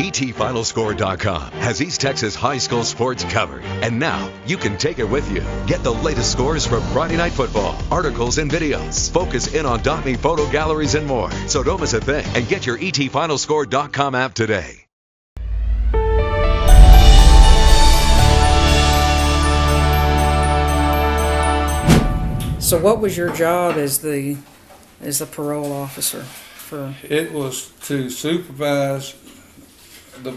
ETFinalScore.com has East Texas high school sports covered. And now you can take it with you. Get the latest scores from Friday Night Football, articles and videos. Focus in on Dottney photo galleries and more. So don't miss a thing and get your ETFinalScore.com app today. So what was your job as the parole officer? It was to supervise the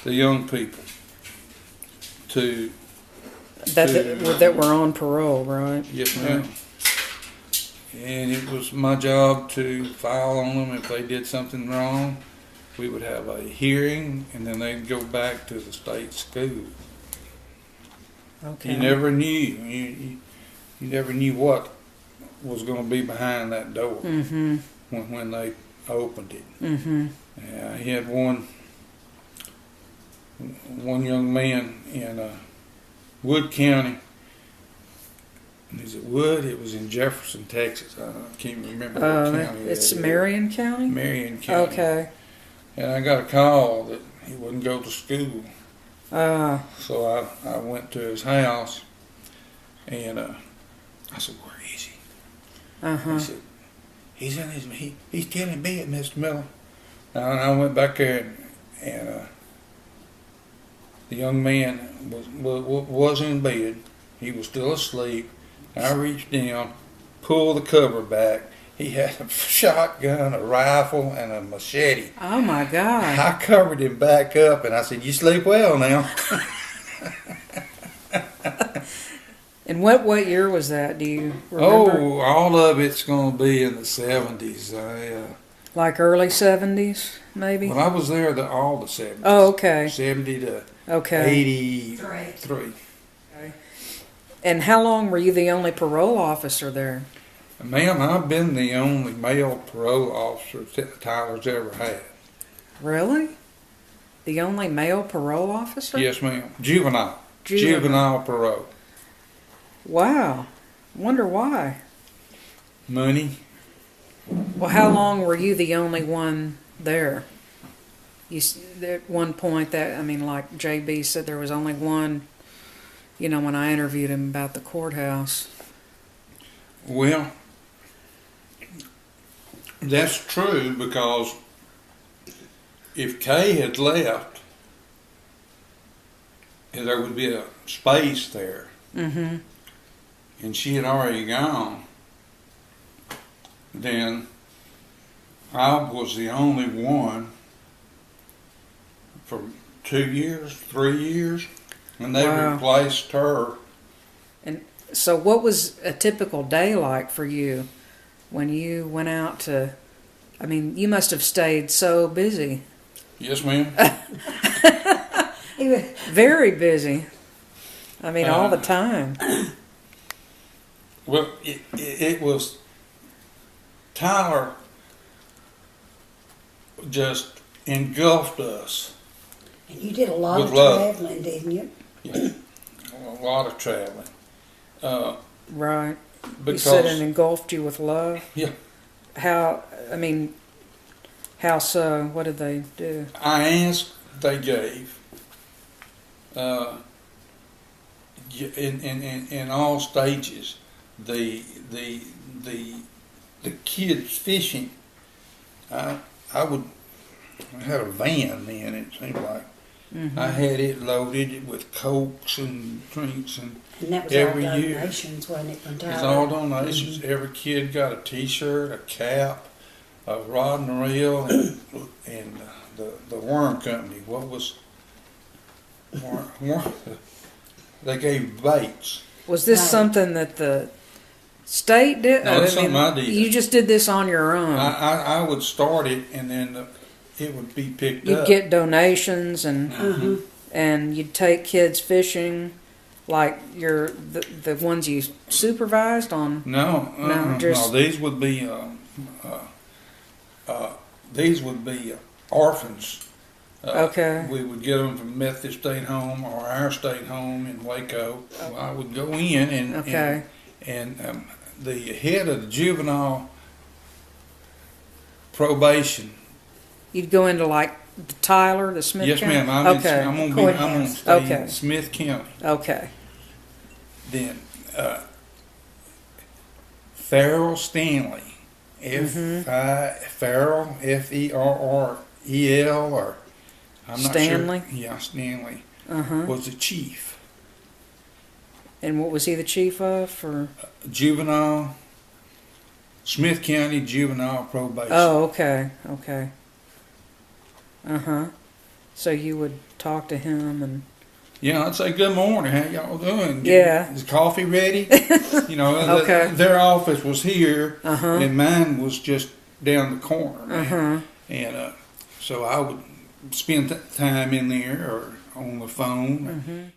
young people that were on parole, right? Yes, ma'am. And it was my job to file on them if they did something wrong. We would have a hearing, and then they'd go back to the state school. Okay. You never knew. You never knew what was going to be behind that door when they opened it. Yeah, he had one young man in Wood County. Is it Wood? It was in Jefferson, Texas. I can't remember what county. It's Marion County? Marion County. Okay. And I got a call that he wouldn't go to school. So I went to his house, and I said, "Where is he?" He said, "He's in his. He's still in bed, Mr. Miller." And I went back there, and the young man was in bed. He was still asleep. I reached down, pulled the cover back. He had a shotgun, a rifle, and a machete. Oh, my God. I covered him back up, and I said, "You sleep well now." And what year was that? Do you remember? Oh, all of it's going to be in the 70s. Like early 70s, maybe? Well, I was there all the 70s. Oh, okay. 70 to 83. Okay. And how long were you the only parole officer there? Ma'am, I've been the only male parole officer Tyler's ever had. Really? The only male parole officer? Yes, ma'am. Juvenile parole. Wow. Wonder why. Money. Well, how long were you the only one there? At one point, like JB said, there was only one, when I interviewed him about the courthouse. Well, that's true, because if Kay had left, there would be a space there. And she had already gone. Then I was the only one for 2 years, 3 years, and they replaced her. And so what was a typical day like for you when you went out to, you must have stayed so busy. Yes, ma'am. Very busy. All the time. Well, it was Tyler just engulfed us. And you did a lot of traveling, didn't you? Yeah, a lot of traveling. Right. Because, you said it engulfed you with love? Yeah. How so? What did they do? I asked, they gave. In all stages, the kids fishing. I had a van then. It seemed like I had it loaded with Cokes and drinks, and that was every all year, donations, wasn't it, from Tyler? it's all donations. Every kid got a T-shirt, a cap, a rod and reel, and the worm company. What was worm? They gave baits. Was this something that the state did? No, it's something I did. You just did this on your own. I would start it, and then it would be picked up. You'd get donations, and and you'd take kids fishing, like the ones you supervised on. No. These would be orphans. Okay. We would get them from Methodist State Home or our state home in Waco. I would go in and the head of the juvenile probation You'd go into like the Tyler, the Smith Yes, County? ma'am. I'm gonna stay Okay. in Smith County. Okay. Then Farrell Stanley, Farrell, Ferrel, or I'm not Stanley? sure. Yeah, Stanley was the chief. And what was he the chief of? For Juvenile, Smith County Juvenile Probation. Oh, okay. So you would talk to him and. Yeah, I'd say, good morning, how y'all doing? Yeah. Is coffee ready? Okay. Their office was here, and mine was just down the corner. And so I would spend time in there or on the phone.